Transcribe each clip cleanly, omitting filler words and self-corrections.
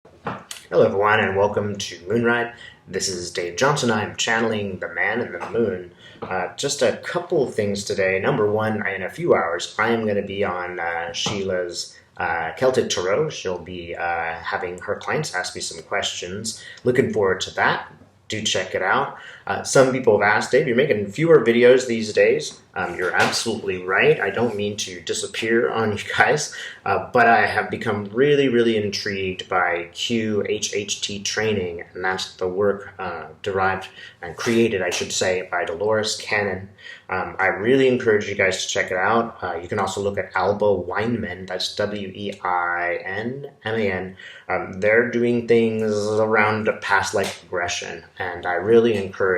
Hello everyone and welcome to Moonride. This is Dave Johnson. I'm channeling the man in the moon. Just a couple of things today. Number one, in a few hours, I am going to be on Sheila's Celtic Tarot. She'll be having her clients ask me some questions. Looking forward to that. Do check it out. Some people have asked, Dave, you're making fewer videos these days. You're absolutely right. I don't mean to disappear on you guys, but I have become really, really intrigued by QHHT training, and that's the work derived and created, I should say, by Dolores Cannon. I really encourage you guys to check it out. You can also look at Alba Weinman, that's Weinman. They're doing things around past life regression, and I really encourage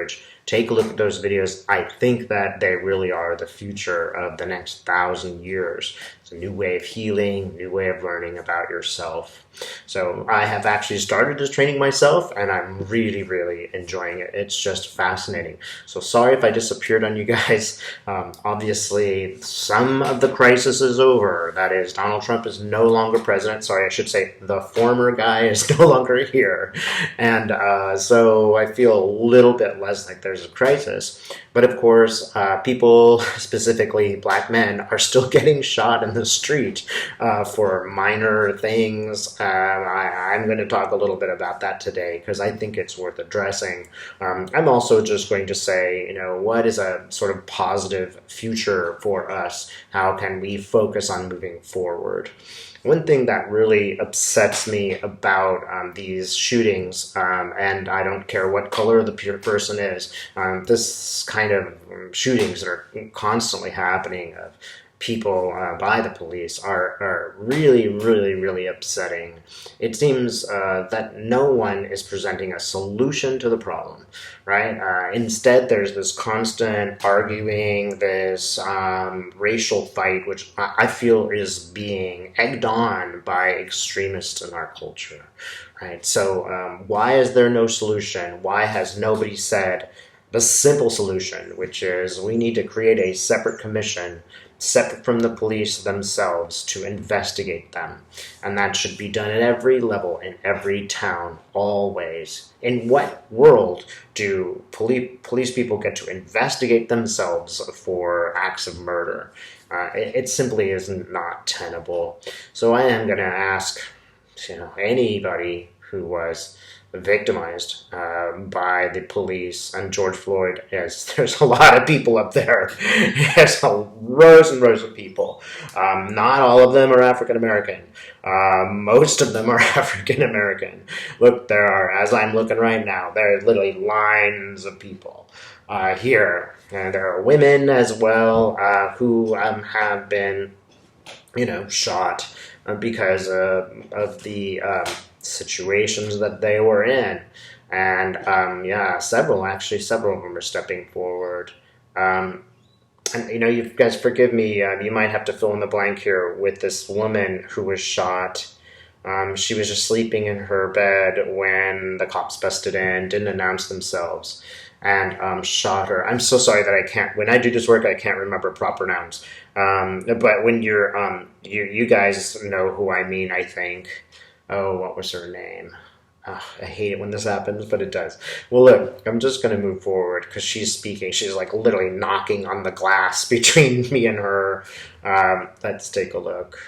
take a look at those videos. I think that they really are the future of the next 1,000 years. It's a new way of healing, new way of learning about yourself. So I have actually started this training myself, and I'm really, really enjoying it. It's just fascinating. So sorry if I disappeared on you guys. Obviously, some of the crisis is over. That is, Donald Trump is no longer president. Sorry, I should say the former guy is no longer here. And so I feel a little bit less like there's a crisis. But of course, people, specifically black men, are still getting shot in the street for minor things. I'm going to talk a little bit about that today because I think it's worth addressing. I'm also just going to say, what is a sort of positive future for us? How can we focus on moving forward? One thing that really upsets me about these shootings, and I don't care what color the person is, this kind of shootings that are constantly happening of people by the police are really, really, really upsetting. It seems that no one is presenting a solution to the problem, right? Instead, there's this constant arguing, this racial fight, which I feel is being egged on by extremists in our culture, right? So why is there no solution? Why has nobody said the simple solution, which is we need to create a separate commission separate from the police themselves to investigate them. And that should be done at every level, in every town, always. In what world do police people get to investigate themselves for acts of murder? It simply is not tenable. So I am going to ask anybody who was victimized by the police and George Floyd. There's a lot of people up there. There's rows and rows of people. Not all of them are African American. Most of them are African American. Look, there are, as I'm looking right now, there are literally lines of people here. And there are women as well who have been, shot because of the situations that they were in. And several of them are stepping forward. And you guys forgive me, you might have to fill in the blank here with this woman who was shot. She was just sleeping in her bed when the cops busted in, didn't announce themselves, and shot her. I'm so sorry that when I do this work, I can't remember proper nouns. But when you guys know who I mean, I think. Oh, what was her name? I hate it when this happens, but it does. Well, look, I'm just going to move forward because she's speaking. She's like literally knocking on the glass between me and her. Let's take a look.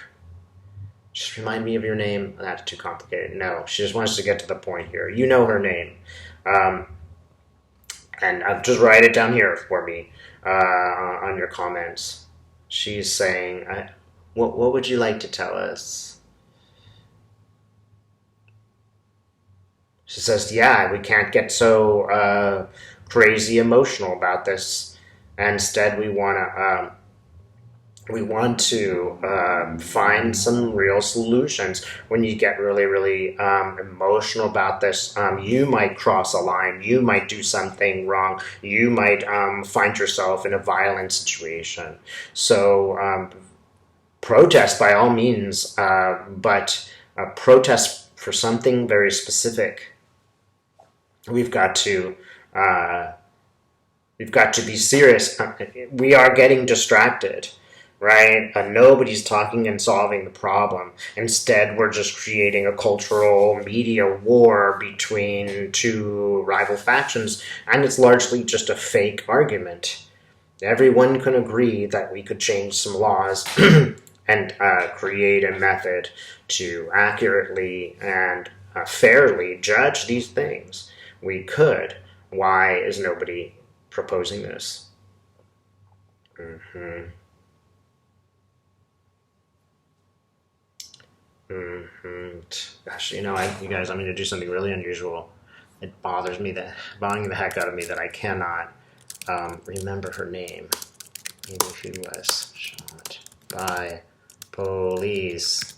Just remind me of your name. That's too complicated. No, she just wants to get to the point here. You know her name. And just write it down here for me on your comments. She's saying, what would you like to tell us? She says, we can't get so crazy emotional about this. Instead, we want to find some real solutions. When you get really, really emotional about this, you might cross a line. You might do something wrong. You might find yourself in a violent situation. So protest by all means, but protest for something very specific. We've got to be serious. We are getting distracted. right? Nobody's talking and solving the problem. Instead, we're just creating a cultural media war between two rival factions, and it's largely just a fake argument. Everyone can agree that we could change some laws and create a method to accurately and fairly judge these things. We could. Why is nobody proposing this? Mm-hmm. Mm-hmm. Gosh, you guys, I'm going to do something really unusual. It bothering the heck out of me that I cannot remember her name. Maybe she was shot by police.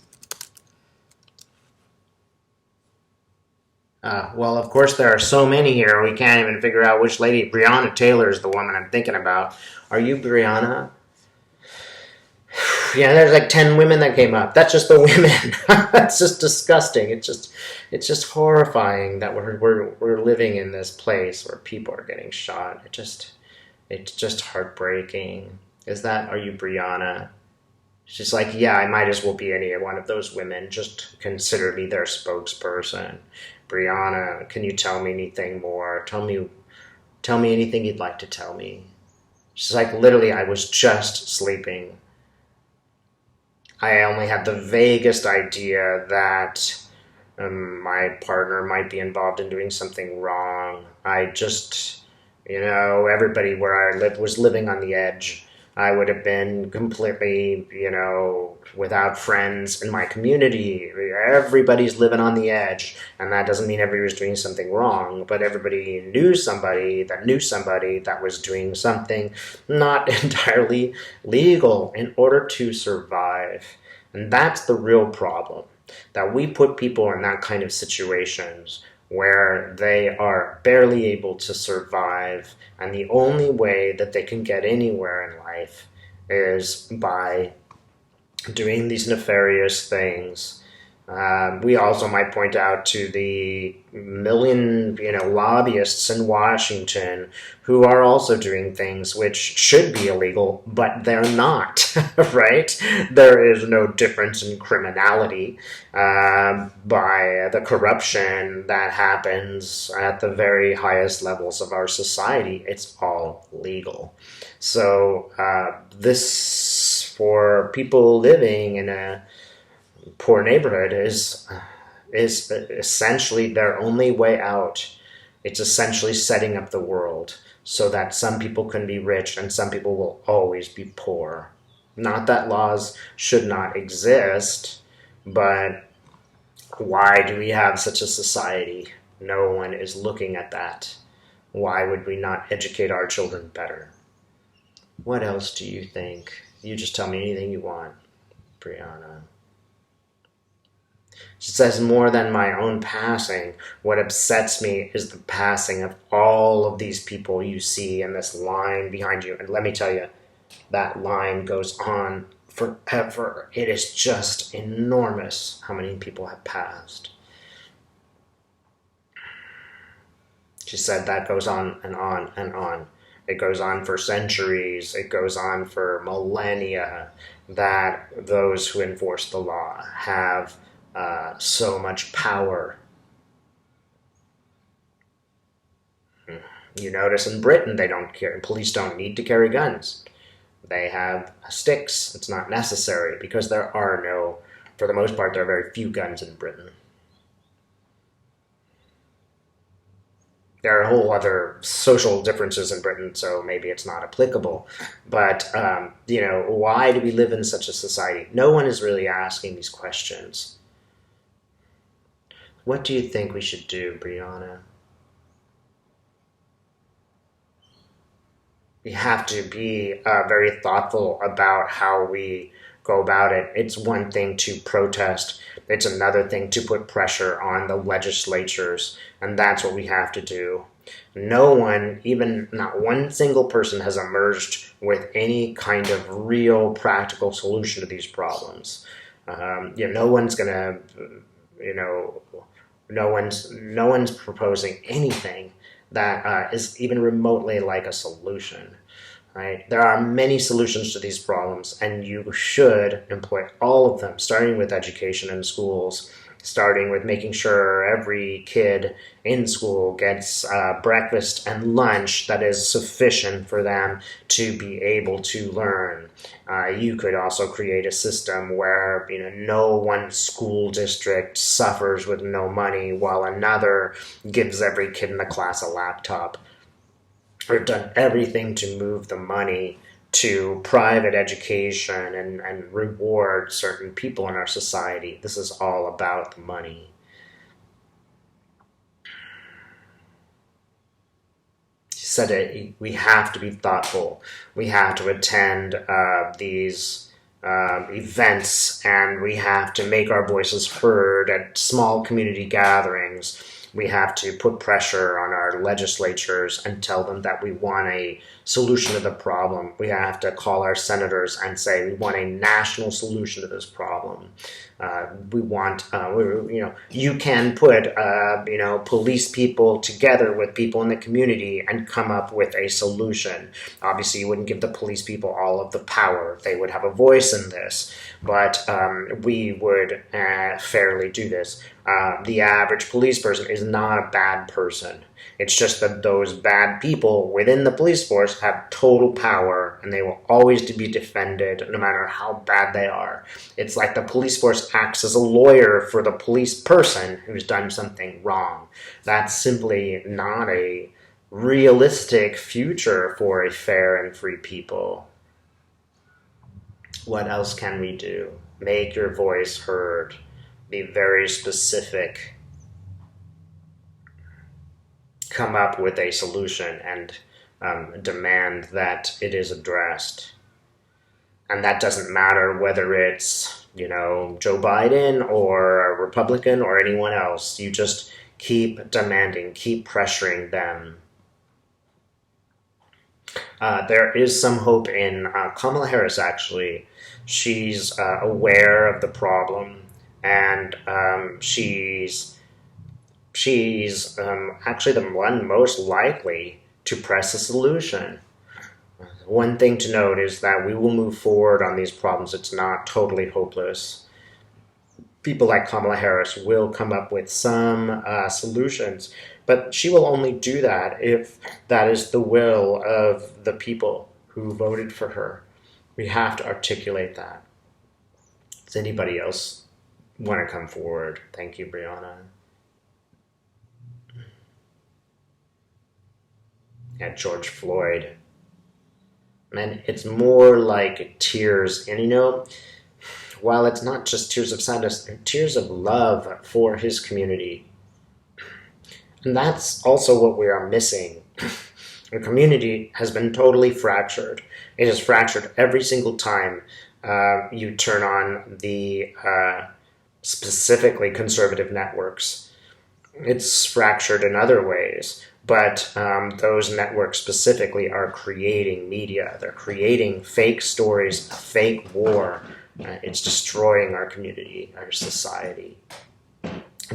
Well, of course, there are so many here, we can't even figure out which lady. Breonna Taylor is the woman I'm thinking about. Are you Breonna? Yeah, there's like 10 women that came up. That's just the women. That's just disgusting. It's just horrifying that we're living in this place where people are getting shot. It's just heartbreaking. Are you Breonna? She's like, yeah, I might as well be any one of those women. Just consider me their spokesperson. Breonna, can you tell me anything more? Tell me anything you'd like to tell me. She's like, literally, I was just sleeping. I only had the vaguest idea that my partner might be involved in doing something wrong. Everybody where I lived was living on the edge. I would have been completely, without friends in my community. Everybody's living on the edge, and that doesn't mean everybody was doing something wrong, but everybody knew somebody that was doing something not entirely legal in order to survive. And that's the real problem, that we put people in that kind of situations where they are barely able to survive, and the only way that they can get anywhere in life is by doing these nefarious things. We also might point out to the million, lobbyists in Washington who are also doing things which should be illegal, but they're not, right? There is no difference in criminality by the corruption that happens at the very highest levels of our society. It's all legal. So this, for people living in a poor neighborhood, is essentially their only way out. It's essentially setting up the world so that some people can be rich and some people will always be poor. Not that laws should not exist, but why do we have such a society? No one is looking at that. Why would we not educate our children better? What else do you think? You just tell me anything you want, Brianna. She says, more than my own passing, what upsets me is the passing of all of these people you see in this line behind you. And let me tell you, that line goes on forever. It is just enormous how many people have passed. She said that goes on and on and on. It goes on for centuries. It goes on for millennia, that those who enforce the law have so much power. You notice in Britain, police don't need to carry guns. They have sticks. It's not necessary because for the most part, there are very few guns in Britain. There are whole other social differences in Britain, so maybe it's not applicable. But, why do we live in such a society? No one is really asking these questions. What do you think we should do, Brianna? We have to be very thoughtful about how we go about it. It's one thing to protest. It's another thing to put pressure on the legislatures, and that's what we have to do. No one, even not one single person, has emerged with any kind of real practical solution to these problems. No one's gonna, no one's proposing anything that is even remotely like a solution. Right? There are many solutions to these problems, and you should employ all of them, starting with education in schools, starting with making sure every kid in school gets breakfast and lunch that is sufficient for them to be able to learn. You could also create a system where no one school district suffers with no money while another gives every kid in the class a laptop. We've done everything to move the money to private education and reward certain people in our society. This is all about the money. She said we have to be thoughtful. We have to attend these events, and we have to make our voices heard at small community gatherings. We have to put pressure on our legislatures and tell them that we want a solution to the problem. We have to call our senators and say we want a national solution to this problem. We want, you can put, police people together with people in the community and come up with a solution. Obviously, you wouldn't give the police people all of the power. They would have a voice in this, but we would fairly do this. The average police person is not a bad person. It's just that those bad people within the police force have total power, and they will always be defended no matter how bad they are. It's like the police force acts as a lawyer for the police person who's done something wrong. That's simply not a realistic future for a fair and free people. What else can we do? Make your voice heard. Be very specific. Come up with a solution and demand that it is addressed. And that doesn't matter whether it's, Joe Biden or a Republican or anyone else. You just keep demanding, keep pressuring them. There is some hope in Kamala Harris, actually. She's aware of the problem, and she's actually the one most likely to press a solution. One thing to note is that we will move forward on these problems. It's not totally hopeless. People like Kamala Harris will come up with some solutions, but she will only do that if that is the will of the people who voted for her. We have to articulate that. Does anybody else want to come forward? Thank you, Brianna. Yeah, George Floyd. And it's more like tears. And while it's not just tears of sadness, they're tears of love for his community. And that's also what we are missing. The community has been totally fractured. It is fractured every single time you turn on the specifically conservative networks. It's fractured in other ways, but those networks specifically are creating media. They're creating fake stories, a fake war. It's destroying our community, our society.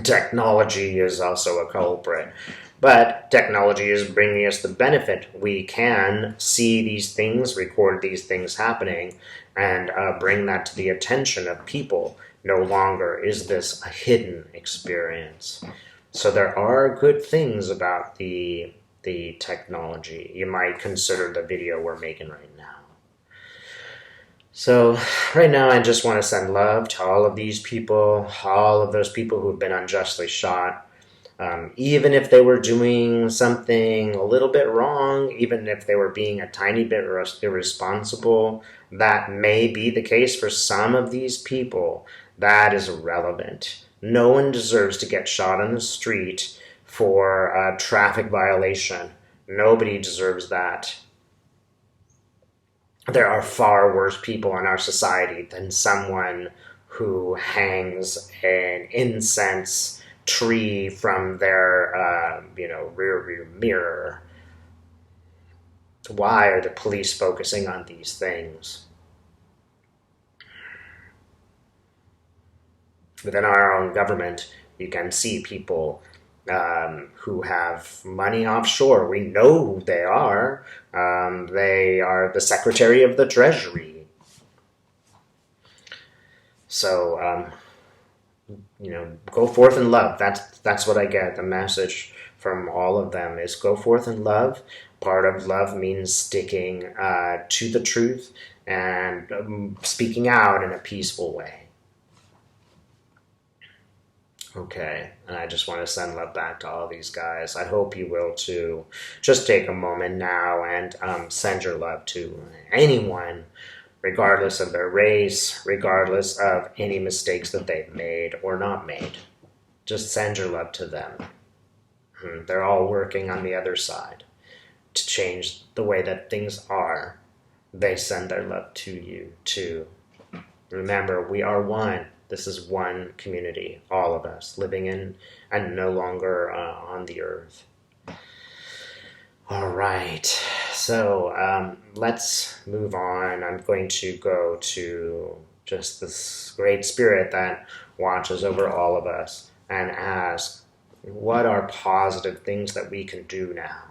Technology is also a culprit, but technology is bringing us the benefit. We can see these things, record these things happening, and bring that to the attention of people. No longer is this a hidden experience. So there are good things about the technology. You might consider the video we're making right now. So right now I just want to send love to all of these people, all of those people who have been unjustly shot. Even if they were doing something a little bit wrong, even if they were being a tiny bit irresponsible, that may be the case for some of these people. That is irrelevant. No one deserves to get shot on the street for a traffic violation. Nobody deserves that. There are far worse people in our society than someone who hangs an incense tree from their, rear mirror. Why are the police focusing on these things? Within our own government, you can see people who have money offshore. We know who they are. They are the Secretary of the Treasury. So, go forth in love. That's what I get. The message from all of them is go forth in love. Part of love means sticking to the truth and speaking out in a peaceful way. Okay, and I just want to send love back to all these guys. I hope you will too. Just take a moment now and send your love to anyone, regardless of their race, regardless of any mistakes that they've made or not made. Just send your love to them. They're all working on the other side to change the way that things are. They send their love to you too. Remember, we are one. This is one community, all of us, living in and no longer on the earth. All right, so let's move on. I'm going to go to just this great spirit that watches over all of us and ask, what are positive things that we can do now?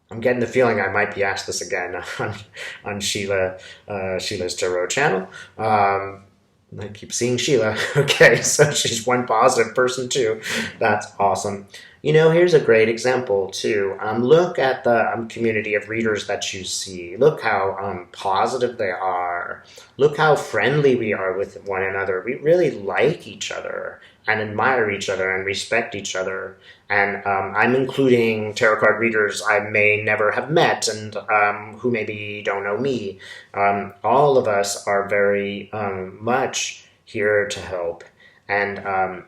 I'm getting the feeling I might be asked this again on Sheila's Tarot channel. I keep seeing Sheila. Okay, so she's one positive person too. That's awesome. Here's a great example too. Look at the community of readers that you see. Look how positive they are. Look how friendly we are with one another. We really like each other and admire each other and respect each other. And I'm including tarot card readers I may never have met and who maybe don't know me. All of us are very much here to help. And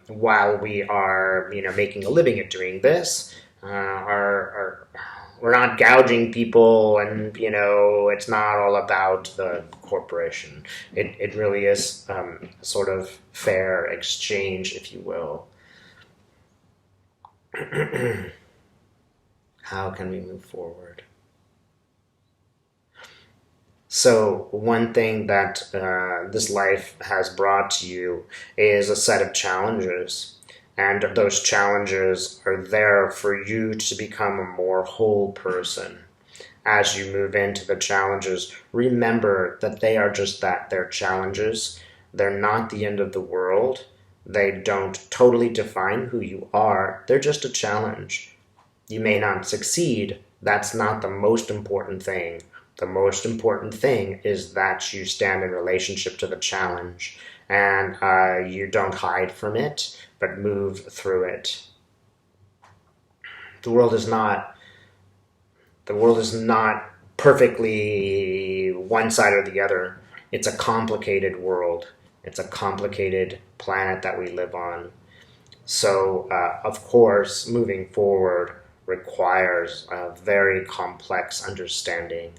while we are, making a living at doing this, we're not gouging people, and it's not all about the corporation. It really is sort of fair exchange, if you will. How can we move forward? So one thing that this life has brought to you is a set of challenges. And those challenges are there for you to become a more whole person. As you move into the challenges, remember that they are just that. They're challenges. They're not the end of the world. They don't totally define who you are. They're just a challenge. You may not succeed. That's not the most important thing. The most important thing is that you stand in relationship to the challenge and you don't hide from it, but move through it. The world is not perfectly one side or the other. It's a complicated world. It's a complicated planet that we live on. So, of course, moving forward requires a very complex understanding.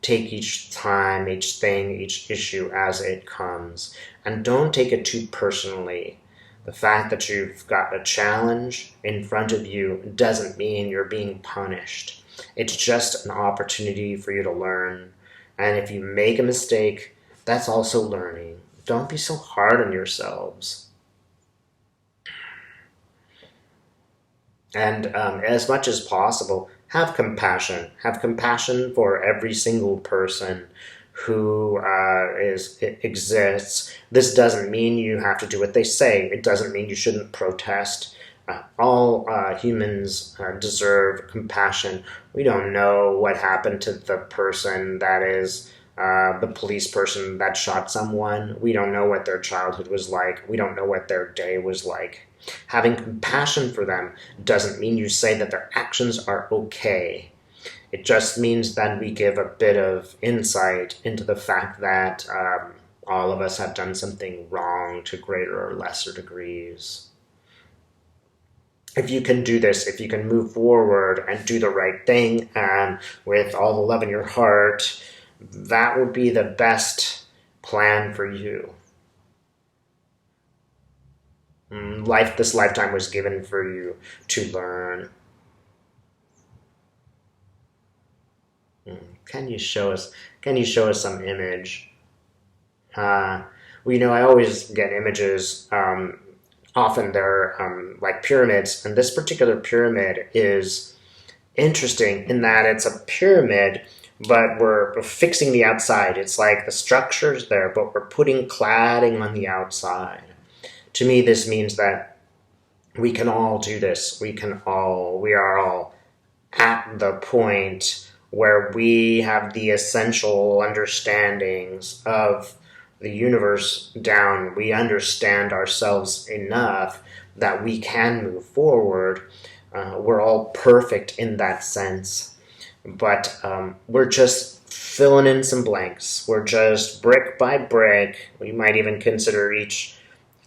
Take each time, each thing, each issue as it comes, and don't take it too personally. The fact that you've got a challenge in front of you doesn't mean you're being punished. It's just an opportunity for you to learn. And if you make a mistake, that's also learning. Don't be so hard on yourselves. And as much as possible, have compassion. Have compassion for every single person who exists. This doesn't mean you have to do what they say. It doesn't mean you shouldn't protest. All humans deserve compassion. We don't know what happened to the person that is the police person that shot someone. We don't know what their childhood was like. We don't know what their day was like. Having compassion for them doesn't mean you say that their actions are okay. It just means that we give a bit of insight into the fact that all of us have done something wrong to greater or lesser degrees. If you can do this, if you can move forward and do the right thing with all the love in your heart, that would be the best plan for you. This lifetime was given for you to learn. Can you show us some image Well, I always get images. Often they're like pyramids, and this particular pyramid is interesting in that it's a pyramid, but we're fixing the outside. It's like the structure's there, but we're putting cladding on the outside. To me, this means that we can all do this. We are all at the point where we have the essential understandings of the universe down. We understand ourselves enough that we can move forward. We're all perfect in that sense, but we're just filling in some blanks. We're just brick by brick. We might even consider each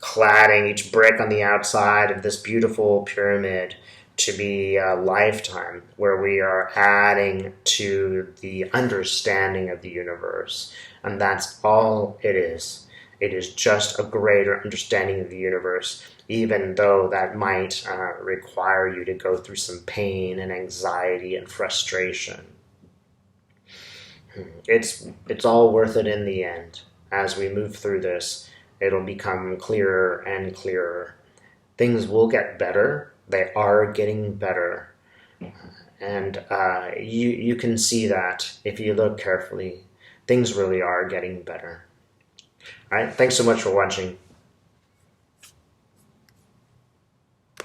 cladding, each brick on the outside of this beautiful pyramid to be a lifetime where we are adding to the understanding of the universe. And that's all it is. It is just a greater understanding of the universe, even though that might require you to go through some pain and anxiety and frustration. It's all worth it in the end. As we move through this, it'll become clearer and clearer. Things will get better. They are getting better. And you can see that if you look carefully. Things really are getting better. All right, thanks so much for watching.